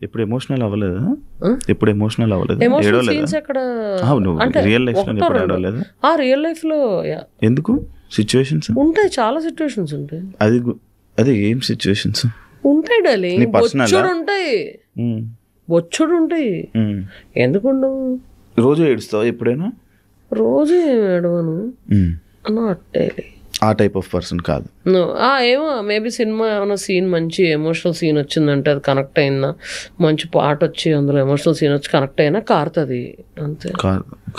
ఎప్పుడు ఎమోషనల్ అవ్వలేదు? ఎప్పుడు ఎమోషనల్ అవ్వలేదు? రియల్ లైఫ్ లో ఎప్పుడు ఏడవలేదు? రియల్ లైఫ్ లో ఎందుకు? సిచ్యువేషన్స్ ఉంటాయి, చాలా సిచ్యువేషన్స్ ఉంటాయి. అది ఏం సిచ్యువేషన్స్ ఉంటాయి డార్లింగ్? బొచ్చుడు ఉంటాయి, బొచ్చుడు ఉంటాయి. ఎందుకుండవు? రోజు ఏడుస్తావా ఎప్పుడైనా? రోజు ఏం ఏడవను, ఆ టైప్ ఆఫ్ పర్సన్ కాదు. ఏమో మేబీ సినిమా ఏమైనా సీన్ మంచి ఎమోషనల్ సీన్ వచ్చిందంటే అది కనెక్ట్ అయిందా, మంచి పాట వచ్చి అందులో ఎమోషనల్ సీన్ వచ్చి కనెక్ట్ అయినా కారుతుంది అంతే.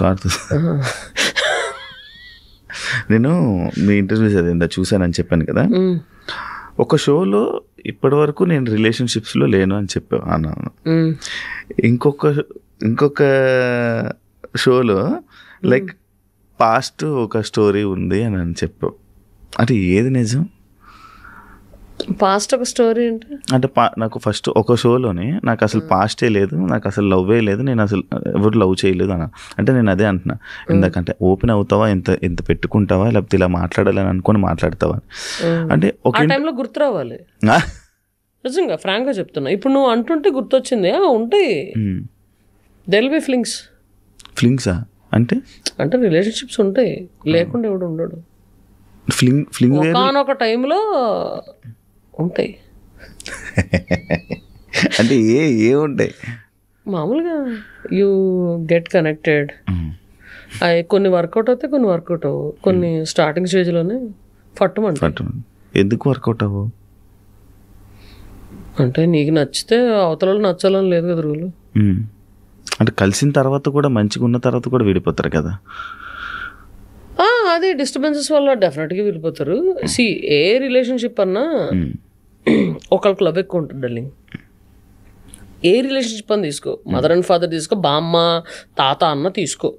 కారుతుంది. నేను మీ ఇంటర్వ్యూస్ అదేందా చూసానని చెప్పాను కదా, ఒక షోలో ఇప్పటి వరకు నేను రిలేషన్షిప్స్లో లేను అని చెప్పాను. ఇంకొక షోలో లైక్ పాస్ట్ ఒక స్టోరీ ఉంది అని చెప్పావు. అంటే ఏది నిజం? పాస్ట్ ఒక స్టోరీ అంటే నాకు ఫస్ట్ ఒక షోలోనే నాకు అసలు పాస్టే లేదు, నాకు అసలు లవ్వే లేదు, నేను అసలు ఎవరు లవ్ చేయలేదు అని అంటే నేను అదే అంటున్నా. ఎందుకంటే ఓపెన్ అవుతావా, ఎంత పెట్టుకుంటావా, లేకపోతే ఇలా మాట్లాడాలని అనుకొని మాట్లాడతావా అంటే ఒక టైంలో గుర్తు రావాలి. నిజంగా ఫ్రాంక్గా చెప్తున్నా, ఇప్పుడు నువ్వు అంటుంటే గుర్తొచ్చింది. ఉంటాయి, దెల్ బి ఫ్లింగ్సా అంటే రిలేషన్షిప్స్ ఉంటాయి, లేకుండా ఎవడు ఉండడు. ఒకనొక టైంలో ఉంటాయి. అంటే ఏ ఉంటాయి మామూలుగా యూ గెట్ కనెక్టెడ్. అవి కొన్ని వర్కౌట్ అవుతాయి, కొన్ని వర్కౌట్ అవ్వవు. కొన్ని స్టార్టింగ్ స్టేజ్లోనే ఫట్టుమంటాయి. ఎందుకు వర్కౌట్ అవ్వవు? అంటే నీకు నచ్చితే అవతల నచ్చాలని లేదు కదా రూలు. అంటే కలిసిన తర్వాత కూడా మంచిగా ఉన్న తర్వాత కూడా విడిపోతారు కదా. అది డిస్టర్బెన్సెస్ వల్ల డెఫినెట్గా విడిపోతారు. ఏ రిలేషన్షిప్ అన్నా ఒకరికి లవ్ ఎక్కువ ఉంటుంది డార్లింగ్. ఏ రిలేషన్షిప్ అని తీసుకో, మదర్ అండ్ ఫాదర్ తీసుకో, బామ్మ తాత అన్న తీసుకో,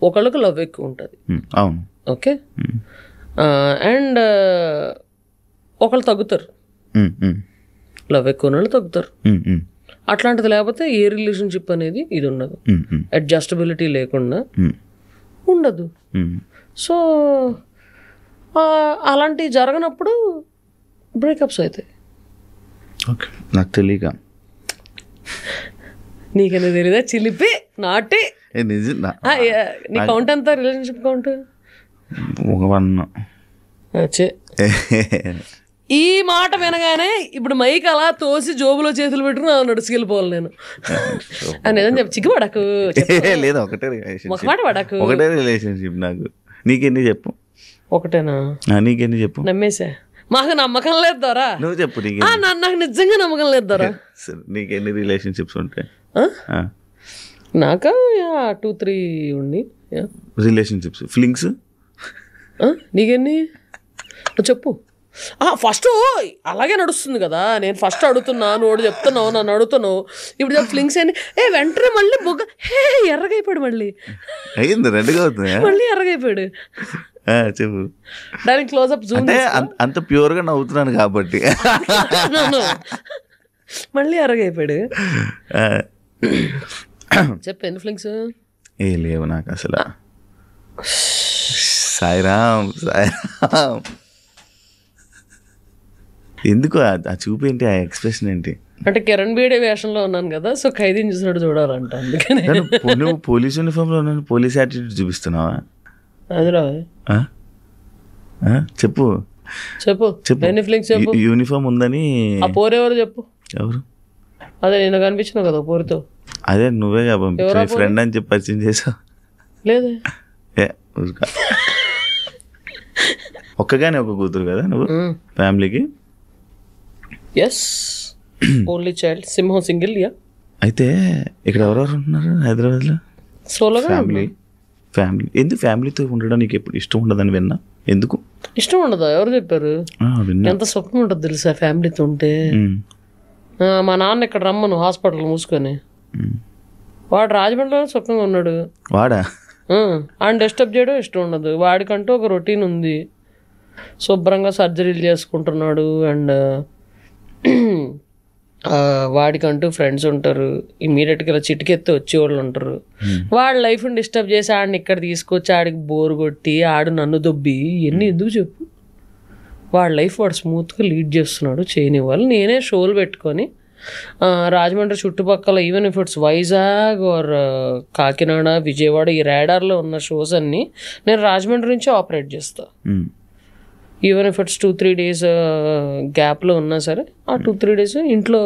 ఒకళ్ళకి లవ్ ఎక్కువ ఉంటుంది. ఓకే, అండ్ ఒకళ్ళు తగ్గుతారు, లవ్ ఎక్కువ వాళ్ళు తగ్గుతారు. అట్లాంటిది లేకపోతే ఏ రిలేషన్షిప్ అనేది ఇది ఉండదు, అడ్జస్టబిలిటీ లేకుండా ఉండదు. సో అలాంటివి జరగనప్పుడు బ్రేకప్స్ అవుతాయి. ఓకే, నాకు తెలియక. నీకనే తెలియదా? చిలిపి నాటి నీ కౌంట్ ఎంత? రిలేషన్షిప్ కౌంట్ ఈ మాట వినగానే ఇప్పుడు మైక్ అలా తోసి జోబులో చేతులు పెట్టుకుని నడుచుకెళ్ళిపోవాలి నేను అని చెప్పి చిక్కుపడకు. లేదా ఒకటే రిలేషన్షిప్ నాకు. నీకెన్ని చెప్పు? ఒకటేనా? నీకెన్ని చెప్పు? నమ్మేసా, మాకు నమ్మకం లేదు దొరా. నువ్వు చెప్పు. నాకు నిజంగా నమ్మకం లేదు దొరా. నీకెన్ని రిలేషన్షిప్స్ ఉంటాయి? నాకా 2-3 ఉండి రిలేషన్షిప్స్. ఫ్లింగ్స్ నీకెన్ని చెప్పు. ఫస్ట్ అలాగే నడుస్తుంది కదా, నేను ఫస్ట్ అడుగుతున్నా, నువ్వు చెప్తున్నావు, నన్ను అడుగుతున్నావు. ఇప్పుడు ఫ్లింగ్స్ అని వెంటనే మళ్ళీ బొగ్గ ఎర్రగైపోయాడు, మళ్ళీ అయింది రెండుగా అవుతుంది, మళ్ళీ ఎర్రగైపోయాడు. చెప్పు. దానికి క్లోజ్అప్ జూమ్. అంత ప్యూర్ గా నవ్వుతున్నాను కాబట్టి మళ్ళీ ఎర్రగైపోయాడు. చెప్పు ఎన్ని ఫ్లింగ్స్? ఏ లేవు నాకు అసలు. సాయిరామ్ సాయిరామ్. ఎందుకు ఆ చూపు ఏంటి, ఆ ఎక్స్ప్రెషన్ ఏంటి? అంటే కిరణ్ బేడే వేషంలో ఉన్నాను కదా, సో ఖైదీని చూసినట్టు చూడాలంట. అందుకని నువ్వు పోలీస్ యూనిఫామ్ లో ఉన్నాను, పోలీస్ యాటిట్యూడ్ చూపిస్తున్నావా? అదిరా చెప్పు చెప్పు చెప్పు ఎన్ని ఫ్లింగ్స్ చెప్పు. యూనిఫామ్ ఉందని. ఆ పోరెవరు చెప్పు? ఎవరు? అదే నేను కనిపించిన కదా పోరితో. అదే నువ్వే పంపించా, ఫ్రెండ్ అని చెప్పి పరిచయం చేసావు. లేదే, ఒక్కగానే ఒక కూతురు కదా నువ్వు ఫ్యామిలీకి? ఎస్, ఓన్లీ చైల్డ్, సింహం సింగిల్. యా. అయితే ఇక్కడ ఎవరెవరు ఉంటున్నారు హైదరాబాద్లో? సోలోగా ఫ్యామిలీ. ఎందుకు ఫ్యామిలీతో ఉండడం నీకు ఎప్పుడు ఇష్టం ఉండదని విన్నా? ఎందుకు ఇష్టం ఉండదా? ఎవరు చెప్పారు? ఎంత స్వప్నం ఉంటుంది తెలుసా ఫ్యామిలీతో ఉంటే. మా నాన్న ఇక్కడ రమ్మను హాస్పిటల్ మూసుకొని, వాడు రాజమండ్రిలో స్వప్నంగా ఉన్నాడు. వాడా? ఆయన డిస్టర్బ్ చేయడం ఇష్టం ఉండదు. వాడికంటూ ఒక రొటీన్ ఉంది, శుభ్రంగా సర్జరీలు చేసుకుంటున్నాడు. అండ్ వాడికంటూ ఫ్రెండ్స్ ఉంటారు, ఇమీడియట్గా ఇలా చిటికెత్తి వచ్చేవాళ్ళు ఉంటారు. వాడి లైఫ్ని డిస్టర్బ్ చేసి ఆడిని ఇక్కడ తీసుకొచ్చి ఆడికి బోరు కొట్టి ఆడు నన్ను దొబ్బి ఇవన్నీ ఎందుకు చెప్పు? వాడి లైఫ్ వాడు స్మూత్గా లీడ్ చేస్తున్నాడు, చేయనివ్వాలి. నేనే షోలు పెట్టుకొని రాజమండ్రి చుట్టుపక్కల even if it's Vizag or Kakinada, Vijayawada, ఈ రాడార్లో ఉన్న షోస్ అన్నీ నేను రాజమండ్రి నుంచి ఆపరేట్ చేస్తాను. ఈవెన్ ఇఫ్ ఇట్స్ 2-3 days గ్యాప్లో ఉన్నా సరే ఆ 2-3 days ఇంట్లో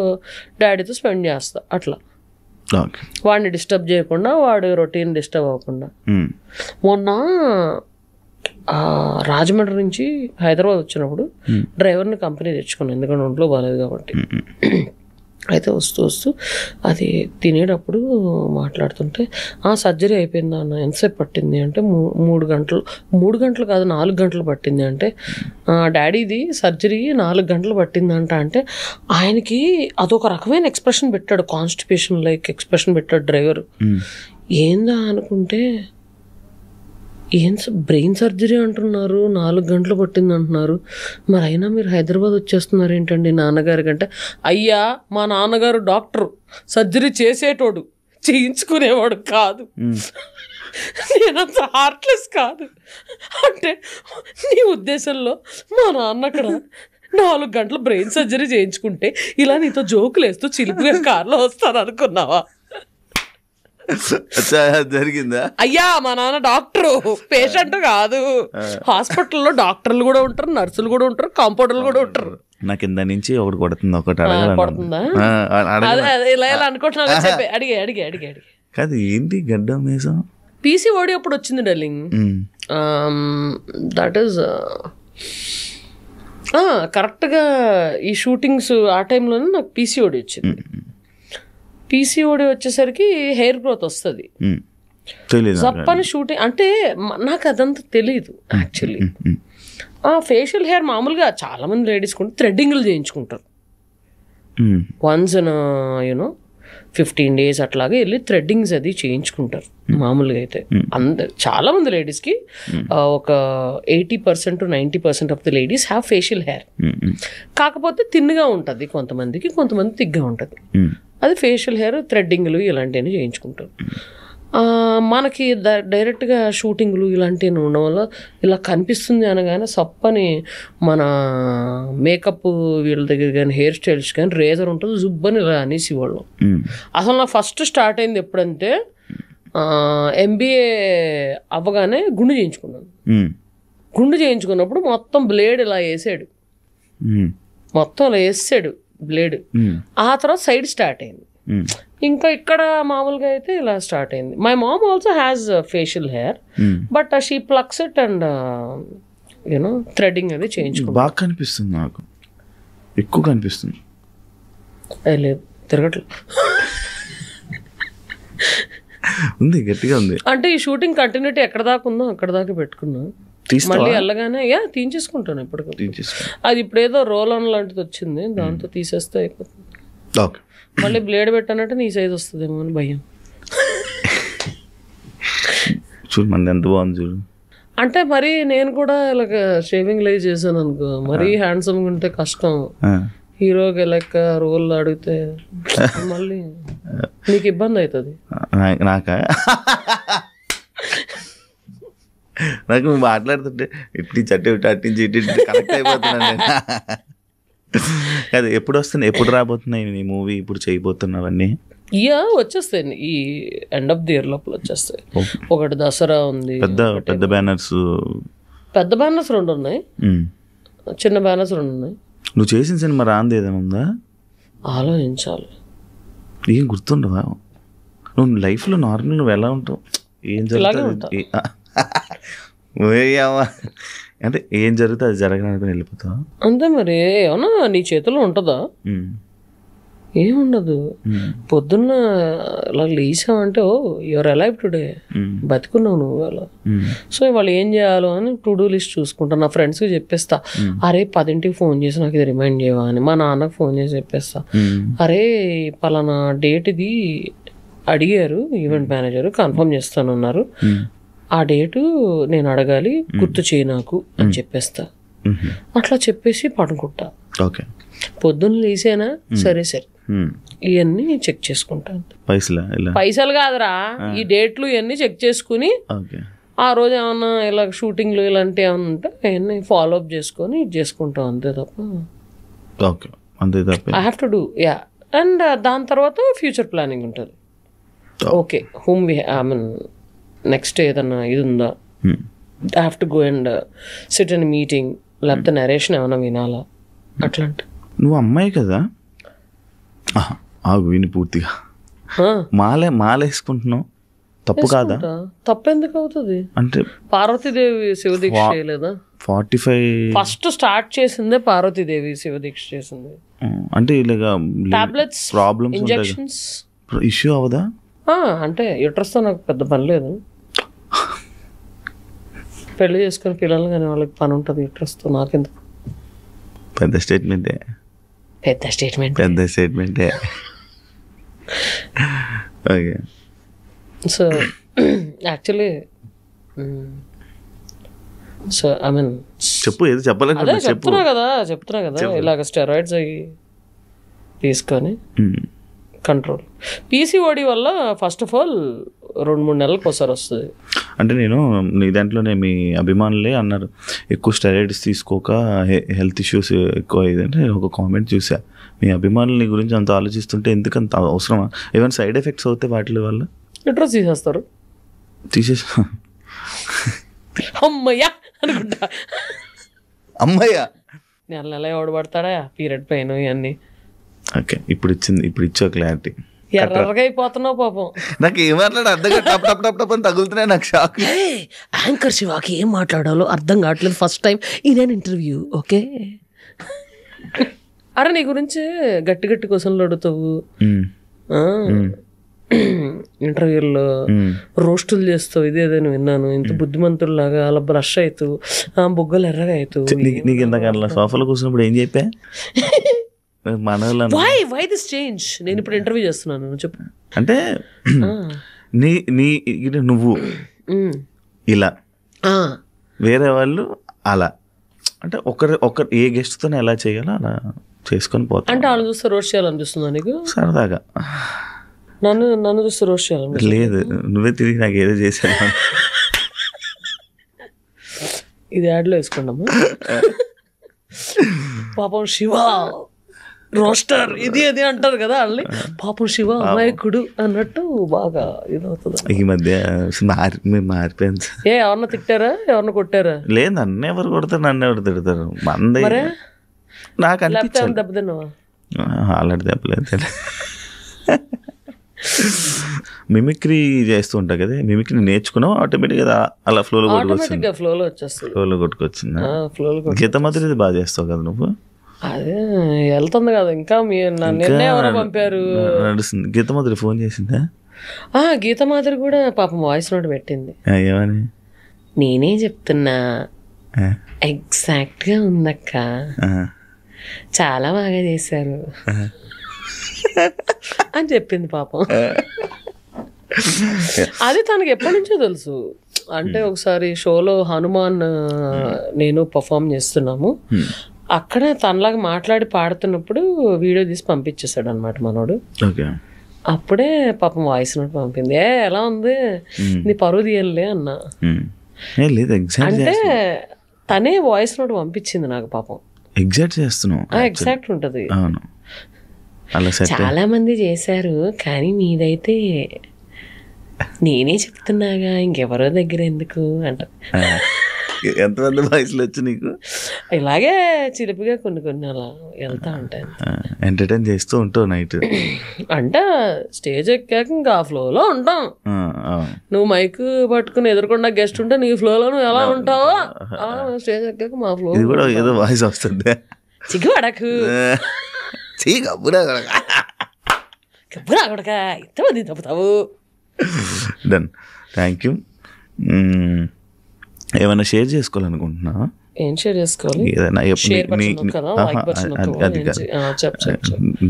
డాడీతో స్పెండ్ చేస్తా. అట్లా వాడిని డిస్టర్బ్ చేయకుండా, వాడి రొటీన్ డిస్టర్బ్ అవ్వకుండా. మొన్న రాజమండ్రి నుంచి హైదరాబాద్ వచ్చినప్పుడు డ్రైవర్ని కంపెనీ తెచ్చుకున్నాను, ఎందుకంటే ఒంట్లో బాగాలేదు కాబట్టి. అయితే వస్తూ అది తినేటప్పుడు మాట్లాడుతుంటే సర్జరీ అయిపోయిందా అన్న, ఎంతసేపు పట్టింది అంటే 3 గంటలు కాదు 4 గంటలు పట్టింది అంటే, డాడీది సర్జరీ 4 గంటలు పట్టిందంట. అంటే ఆయనకి అదొక రకమైన ఎక్స్ప్రెషన్ పెట్టాడు, కాన్స్టిపేషన్ లైక్ ఎక్స్ప్రెషన్ పెట్టాడు డ్రైవర్. ఏందా అనుకుంటే, ఏం బ్రెయిన్ సర్జరీ అంటున్నారు, 4 గంటలు పట్టింది అంటున్నారు, మరి అయినా మీరు హైదరాబాద్ వచ్చేస్తున్నారు ఏంటండి నాన్నగారి కంటే. అయ్యా మా నాన్నగారు డాక్టరు, సర్జరీ చేసేటోడు, చేయించుకునేవాడు కాదు. నేనంత హార్ట్లెస్ కాదు. అంటే నీ ఉద్దేశంలో మా నాన్న అక్కడ 4 గంటలు బ్రెయిన్ సర్జరీ చేయించుకుంటే ఇలా నీతో జోకులు వేస్తూ చిలుపుగా కార్లో వస్తాను అనుకున్నావా? జరిగిందా? అయ్యా మా నాన్న డాక్టరు, పేషెంట్ కాదు. హాస్పిటల్లో డాక్టర్లు కూడా ఉంటారు, నర్సులు కూడా ఉంటారు, కాంపౌండర్లు కూడా ఉంటారు. నా కింద నుంచి ఒకటి కొడుతుంది, ఒకటి కొడుతుందా? ఇలా అనుకుంటున్నా, చెప్పే అడిగే కాదు. ఏంటి గడ్డం మీసం? పీసీఓడి అప్పుడు వచ్చింది డార్లింగ్. దట్ ఈస్ కరెక్ట్గా ఈ షూటింగ్స్ ఆ టైంలోనే నాకు పీసీఓడి వచ్చింది. పీసీఓడి వచ్చేసరికి హెయిర్ గ్రోత్ వస్తుంది. జప్పని షూటింగ్ అంటే నాకు అదంతా తెలీదు యాక్చువల్లీ. ఫేషియల్ హెయిర్ మామూలుగా చాలా మంది లేడీస్ కూడా థ్రెడ్డింగ్లు చేయించుకుంటారు. వన్స్ యూనో 15 days అట్లాగే వెళ్ళి థ్రెడ్డింగ్స్ అది చేయించుకుంటారు మామూలుగా. అయితే చాలా మంది లేడీస్కి ఒక 80% to 90% of the ladies have facial hair. కాకపోతే తిన్నుగా ఉంటుంది కొంతమందికి, కొంతమంది తిగ్గా ఉంటుంది. అది ఫేషియల్ హెయిర్ థ్రెడ్డింగ్లు ఇలాంటివన్నీ చేయించుకుంటారు. మనకి డైరెక్ట్గా షూటింగ్లు ఇలాంటివి ఉండడం వల్ల ఇలా కనిపిస్తుంది అనగానే సప్పని మన మేకప్ వీళ్ళ దగ్గర కానీ హెయిర్ స్టైల్స్ కానీ రేజర్ ఉంటుంది, జుబ్బని ఇలా అనేసి వాళ్ళు. అసలు నా ఫస్ట్ స్టార్ట్ అయింది ఎప్పుడంటే MBA అవ్వగానే గుండు చేయించుకున్నాను. గుండు చేయించుకున్నప్పుడు మొత్తం బ్లేడ్ ఇలా వేసాడు, మొత్తం ఇలా వేసాడు బ్లేడ్. ఆ తర్వాత సైడ్ స్టార్ట్ అయింది. ఇంకా ఇక్కడ మామూలుగా అయితే ఇలా స్టార్ట్ అయింది. My mom also has facial hair, but she flux it and you know threading అది చేయించుకో. బాగా కనిపిస్తుంది, నాకు ఎక్కువ కనిపిస్తుంది. లేదు తిరగట్లేదు, ఉంది గట్టిగా ఉంది. అంటే ఈ షూటింగ్ కంటిన్యూటీ ఎక్కడ దాకా ఉందో అక్కడ దాకా పెట్టుకున్నా. మళ్ళీ వెళ్ళగానే తీయించేసుకుంటాను ఎప్పటికప్పుడు. అది ఇప్పుడు ఏదో రోల్ ఆన్ లాంటిది వచ్చింది, దాంతో తీసేస్తే అయిపోతుంది. మళ్ళీ బ్లేడ్ పెట్టానంటే నీ సైజ్ వస్తుందేమో అని భయం. చూడు మన ఎంత బాగుంది చూడు. అంటే మరి నేను కూడా ఇలాగ షేవింగ్ లైవ్ చేశాను అనుకో, మరీ హ్యాండ్సమ్గా ఉంటే కష్టం. హీరోకి లెక్క రోల్ అడిగితే మళ్ళీ నీకు ఇబ్బంది అవుతుంది. నాకు మాట్లాడుతుంటే ఇట్టి చట్టి అట్టించి ఇట్టి కనెక్ట్ అయిపోతున్నాను. అది ఎప్పుడు వస్తున్నాయి, ఎప్పుడు రాబోతున్నాయి నీ మూవీ, ఇప్పుడు చేయబోతున్నవన్నీ? వచ్చేస్తాయి ఈ ఎండ్ ఆఫ్ ది ఇయర్ లోపల వచ్చేస్తాయి. ఒకటి దసరా ఉంది, పెద్ద బ్యానర్స్. పెద్ద బ్యానర్స్ 2 ఉన్నాయి, చిన్న బ్యానర్స్ 2 ఉన్నాయి. నువ్వు చేసిన సినిమా రాంది ఏదైనా ఉందా? ఆలోచించాలి. ఏం గుర్తుండవా? నువ్వు లైఫ్లో నార్మల్ నువ్వు ఎలా ఉంటావు, ఏం జరుగుతుంది అంటే ఏం జరుగుతుంది అది జరగడానికి వెళ్ళిపోతావు అంతే. మరి ఏమన్నా నీ చేతిలో ఉంటుందా? ఏముండదు. పొద్దున్న ఇలా లేచావంటే యువర్ అలైవ్ టుడే, బతుకున్నావు నువ్వు అలా. సో ఇవాళ ఏం చేయాలో అని టు డూ లిస్ట్ చూసుకుంటా. నా ఫ్రెండ్స్కి చెప్పేస్తా, అరే 10ంటికి ఫోన్ చేసి నాకు ఇది రిమైండ్ చేయవా అని. మా నాన్నకు ఫోన్ చేసి చెప్పేస్తా, అరే పలానా డేట్ ఇది అడిగారు ఈవెంట్ మేనేజర్, కన్ఫర్మ్ చేస్తానన్నారు, ఆ డేటు నేను అడగాలి, గుర్తు చేయి నాకు అని చెప్పేస్తా. అట్లా చెప్పేసి పడుకుంటా. పొద్దున్న లేసేనా సరే ఇవన్నీ చెక్ చేసుకుంటా. పైసలు కాదురా, ఈ డేట్లు ఇవన్నీ చెక్ చేసుకుని ఆ రోజు ఏమన్నా ఇలా షూటింగ్లు ఇలాంటివి ఏమన్నా ఉంటే అవన్నీ ఫాలో అప్ చేసుకొని ఇది చేసుకుంటాం. అంతే తప్ప I have to do and దాని తర్వాత ఫ్యూచర్ ప్లానింగ్ ఉంటుంది. Okay whom we I mean next ఏదన్నా ఇది ఉందా, I have to go and sit in meeting, లేకపోతే నరేషన్ ఏమైనా వినాలా అట్లాంటి. నువ్వు అమ్మాయి కదా, ఆగు విని పూర్తిగా. మాలేసుకుంటున్నావు తప్పు కాదా? తప్పెందుకు అవుతుంది అంటే పార్వతీదేవి శివదీక్ష చేయలేదా? 45 ఫస్ట్ స్టార్ట్ చేసిందే పార్వతీదేవి శివదీక్ష చేసింది. అంటే ఇలాగా టాబ్లెట్స్, ప్రాబ్లమ్స్, ఇంజెక్షన్స్ ఇష్యూ అవదా? అంటే యూట్రస్తో నాకు పెద్ద పని లేదు. పెళ్లి చేసుకుని పిల్లలు కానీ వాళ్ళకి పని ఉంటుంది యూట్రస్తో, నాకెందుకు? పెద్ద స్టేట్మెంటే. Okay. So actually so I mean చెప్పు, ఏదో చెప్పాలంటే చెప్తున్నా కదా ఇలాగ స్టెరాయిడ్స్ అవి తీసుకొని కంట్రోల్. పీసీఓడి వల్ల ఫస్ట్ ఆఫ్ ఆల్ 2-3 నెలలకు ఒకసారి వస్తుంది. అంటే నేను నీ దాంట్లోనే మీ అభిమానులే అన్నారు ఎక్కువ స్టెరాయిడ్స్ తీసుకోక హెల్త్ ఇష్యూస్ ఎక్కువ ఇదంటే నేను ఒక కామెంట్ చూసా. మీ అభిమానుల గురించి అంత ఆలోచిస్తుంటే ఎందుకంత అవసరమా? ఏమైనా సైడ్ ఎఫెక్ట్స్ అవుతాయి వాటి వల్ల? యూట్రస్ తీసేస్తారు. అమ్మయ్యా అనుకుంటా. అమ్మయ్యా నెల ఎవడు పడతాడా పీరియడ్ పెయిన్ ఇవన్నీ. ఓకే, ఇప్పుడు ఇచ్చా క్లారిటీ. ఎర్రగా అయిపోతున్నావు పాపం. నాకు ఏం మాట్లాడ అర్థం టప్ అని తగులుతున్నాయి. నాకు షాక్. యాంకర్ శివాకి ఏం మాట్లాడాలో అర్థం కావట్లేదు ఫస్ట్ టైం ఇదే ఇంటర్వ్యూ. ఓకే అరే నీ గురించి గట్టి క్వశ్చన్లు అడుగుతావు ఇంటర్వ్యూల్లో, రోస్టులు చేస్తావు, ఇదేదని విన్నాను. ఇంత బుద్ధిమంతుల్లాగా అలా బ్రష్ అవుతావు, బొగ్గలు ఎర్రగా అవుతావు. నీకు ఇంతకన్నా సోఫాలో కూర్చున్నప్పుడు ఏం చెప్పా? Why this change? నేను ఇప్పుడు ఇంటర్వ్యూ చేస్తున్నాను చెప్పు. అంటే నువ్వు ఇలా, వేరే వాళ్ళు అలా, అంటే ఒకరు ఏ గెస్ట్తో ఎలా చేయాలో అలా చేసుకొని పోతా. అంటే వాళ్ళు చూస్తే రోస్ట్ చేయాలనిపిస్తుందా నీకు? సరదాగా నన్ను చూస్తే రోస్ట్ చేయాలి? లేదు, నువ్వే తిరిగి నాకు ఏదో చేసాను. ఇది యాడ్లో వేసుకోండమ్మా. పాపం శివ రోస్టర్ ఇది అది అంటారు కదా వాళ్ళని. పాపం శివ అమాయకుడు అన్నట్టు బాగా ఇదవుతుంది. ఈ మధ్య మారిపోయింది. ఎవరన్నా తిట్టారా, ఎవరన్నా కొట్టారా? లేదు, నన్ను ఎవరు కొడతారు, నన్ను ఎవరు తిడతారు. మందే నాకు అనిపించింది. దెబ్బతిన్నావా? ఆల్రెడీ దెబ్బలేదు. మిమిక్రీ చేస్తూ ఉంటా కదా, మిమిక్రీ నేర్చుకున్నావు ఆటోమేటిక్గా అలా ఫ్లోలో కొట్టుకొచ్చింది. గీత మాదిరి బాగా చేస్తావు కదా నువ్వు. అదే వెళ్తుంది కదా ఇంకా. నిన్నే ఎవరో పంపారు నడుస్తుంది. గీత మాదిరి ఫోన్ చేసిందా? గీత మాదిరి కూడా పాపం వాయిస్ నోట్ పెట్టింది. ఏమని? నేనే చెప్తున్నా, ఎగ్జాక్ట్ గా ఉందక్క, చాలా బాగా చేశారు అని చెప్పింది పాపం. అది తనకి ఎప్పటి నుంచో తెలుసు. అంటే ఒకసారి షోలో హనుమాన్ నేను పర్ఫామ్ చేస్తున్నాము, అక్కడ తనలాగా మాట్లాడి పాడుతున్నప్పుడు వీడియో తీసి పంపించేశాడు అనమాట మనోడు. అప్పుడే పాపం వాయిస్ నోట్ పంపింది. ఎలా ఉంది నీ పరువు తీయలే అన్నా. అంటే తనే వాయిస్ నోట్ పంపించింది నాకు. పాపం ఎగ్జాక్ట్ చేస్తున్నావు. ఎగ్జాక్ట్ ఉంటుంది. చాలా మంది చేశారు కానీ మీదైతే నేనే చెప్తున్నాగా, ఇంకెవరో దగ్గర ఎందుకు అంట. ఎంతమంది వాయిస్లు వచ్చి నీకు? ఇలాగే చిలిపిగా కొన్ని అలా వెళ్తా ఉంటాయి. ఎంటర్టైన్ చేస్తూ ఉంటావు నైట్. అంటే స్టేజ్ ఎక్కాక ఇంకా ఆ ఫ్లోలో ఉంటాం. నువ్వు మైక్ పట్టుకుని ఎదురుకుండా గెస్ట్ ఉంటే నీ ఫ్లోలో నువ్వు ఎలా ఉంటావో స్టేజ్ ఎక్కాక మా ఫ్లో. ఇది కూడా ఏదో వాయిస్ వస్తుంది. చిగ్గుపడకు, కబ్బురాక ఎంతమంది తప్పుతావు. Done, thank you. ఏమైనా షేర్ చేసుకోవాలనుకుంటున్నా? ఏం షేర్ చేసుకోవాలి? ఏదైనా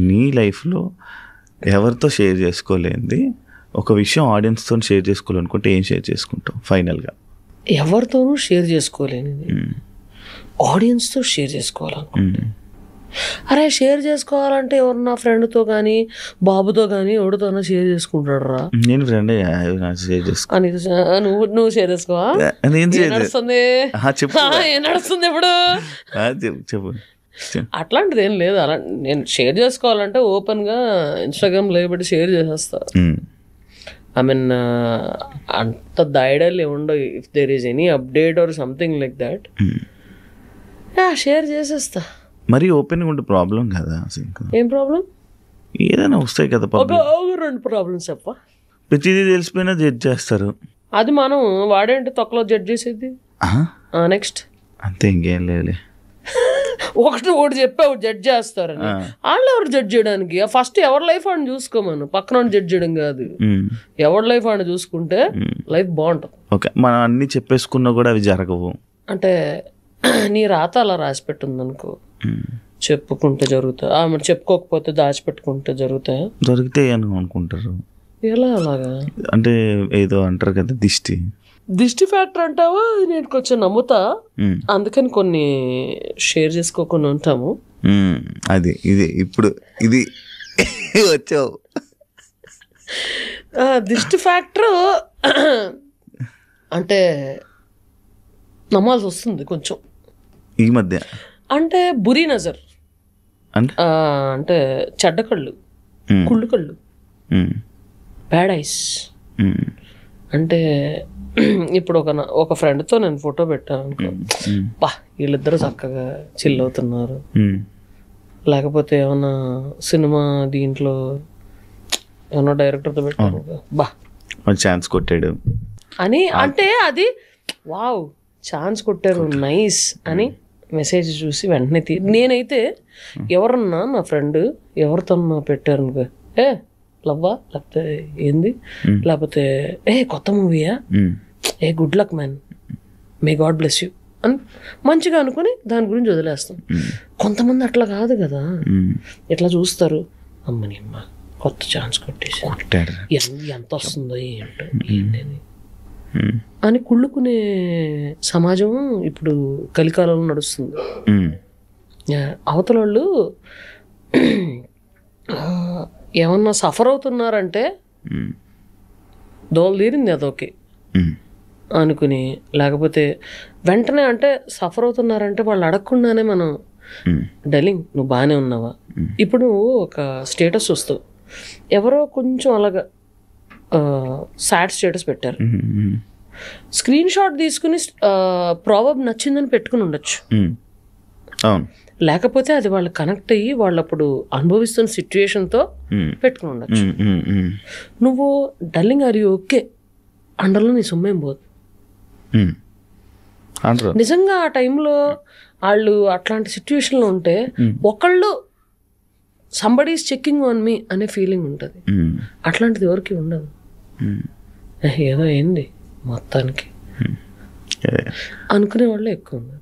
నీ లైఫ్లో ఎవరితో షేర్ చేసుకోలేంది ఒక విషయం ఆడియన్స్తో షేర్ చేసుకోవాలనుకుంటే ఏం షేర్ చేసుకుంటావు ఫైనల్గా? ఎవరితోనూ షేర్ చేసుకోలేనిది ఆడియన్స్తో షేర్ చేసుకోవాలనుకుంటా. అరే షేర్ చేసుకోవాలంటే ఎవరన్నా ఫ్రెండ్తో కానీ బాబుతో కానీ ఎవరితోనా షేర్ చేసుకుంటాడు రా. నేను ఫ్రెండ్ షేర్ చేసుకో. నువ్వు షేర్ చేసుకోవా? నడుస్తుంది. ఏం నడుస్తుంది ఇప్పుడు? చెప్పు. అట్లాంటిది ఏం లేదు. అలా నేను షేర్ చేసుకోవాలంటే ఓపెన్గా ఇన్స్టాగ్రామ్ లేబట్టి షేర్ చేసేస్తా. ఐ మీన్ అంత దాయడాలు ఏముండవు. If there is any update or something like that share చేసేస్తా. మరి ఓపెన్గా ఉంటే ప్రాబ్లం కదా? ఏం ప్రాబ్లం? ఏదైనా వస్తాయి కదా. ఒక 2 ప్రాబ్లమ్స్ చెప్ప. ప్రతిదీ తెలిసిపోయినా జడ్జ్ చేస్తారు. అది మనం వాడేంటి తొక్కలో జడ్జ్ చేసేది. నెక్స్ట్ అంతే, ఇంకేం లేదు. ఒకటి చెప్పావు జడ్జ్ చేస్తారని. వాళ్ళు ఎవరు జడ్జ్ చేయడానికి? ఫస్ట్ ఎవరి లైఫ్ అని చూసుకోమను, పక్కన జడ్జ్ చేయడం కాదు. ఎవరి లైఫ్ అని చూసుకుంటే లైఫ్ బాగుంటుంది. ఓకే, మనం అన్ని చెప్పేసుకున్నా కూడా అవి జరగవు. అంటే నీ రాత అలా రాసి పెట్టిందనుకో, చెప్పుకుంటే జరుగుతాయి. మరి చెప్పుకోకపోతే దాచిపెట్టుకుంటే జరుగుతాయా? జరుగుతాయి అని అనుకుంటారు. ఎలా అలాగా? అంటే ఏదో అంటారు కదా, దిష్టి ఫ్యాక్టర్ అంటావా? నేను కొంచెం నమ్ముతా, అందుకని కొన్ని షేర్ చేసుకోకుండా ఉంటాము. అది ఇది ఇప్పుడు ఇది వచ్చావు. దిష్టి ఫ్యాక్టర్ అంటే నమ్మాల్సి వస్తుంది కొంచెం ఈ మధ్య. అంటే బురీ నజర్ అంటే చెడ్డ కళ్ళు, కుళ్ళు కళ్ళు, బ్యాడ్ ఐస్. అంటే ఇప్పుడు ఒక ఫ్రెండ్తో నేను ఫోటో పెట్టాను అనుకో, బా వీళ్ళిద్దరూ చక్కగా చిల్ అవుతున్నారు. లేకపోతే ఏమన్నా సినిమా దీంట్లో ఏమన్నా డైరెక్టర్తో పెట్టాను, బా ఛాన్స్ కొట్టాడు అని. అంటే అది వావ్ ఛాన్స్ కొట్టారు నైస్ అని మెసేజ్ చూసి వెంటనే నేనైతే ఎవరన్నా నా ఫ్రెండ్ ఎవరితో పెట్టారు అనుకో, లవ్వా లేకపోతే ఏంది, లేకపోతే కొత్త మూవీయా, good luck man, may god bless you అని మంచిగా అనుకుని దాని గురించి వదిలేస్తాం. కొంతమంది అట్లా కాదు కదా, ఎట్లా చూస్తారు, అమ్మని అమ్మ కొత్త ఛాన్స్ కొట్టేసి ఎంత వస్తుందో ఏంటో ఏంటని అని కుళ్ళుకునే సమాజం ఇప్పుడు కలికాలంలో నడుస్తుంది. అవతల వాళ్ళు ఏమన్నా సఫర్ అవుతున్నారంటే దోలు తీరింది అదొకే అనుకుని, లేకపోతే వెంటనే అంటే సఫర్ అవుతున్నారంటే వాళ్ళు అడగకుండానే మనం డలింగ్ నువ్వు బాగానే ఉన్నావా. ఇప్పుడు నువ్వు ఒక స్టేటస్ చూస్తావు, ఎవరో కొంచెం అలాగా సాడ్ స్టేటస్ పెట్టారు, స్క్రీన్ షాట్ తీసుకుని ప్రాబబ్ నచ్చిందని పెట్టుకుని ఉండొచ్చు. లేకపోతే అది వాళ్ళు కనెక్ట్ అయ్యి వాళ్ళు అప్పుడు అనుభవిస్తున్న సిచ్యుయేషన్తో పెట్టుకుని ఉండొచ్చు. నువ్వు డల్లింగ్ ఆర్ యూ ఓకే అండర్లో నీ సొమ్మేం పోదు. నిజంగా ఆ టైంలో వాళ్ళు అట్లాంటి సిచ్యువేషన్లో ఉంటే ఒకళ్ళు somebody is checking on me అనే ఫీలింగ్ ఉంటుంది. అట్లాంటిది ఎవరికి ఉండదు. ఏదో ఏంది మొత్తానికి అనుకునే వాళ్ళే ఎక్కువ ఉన్నారు.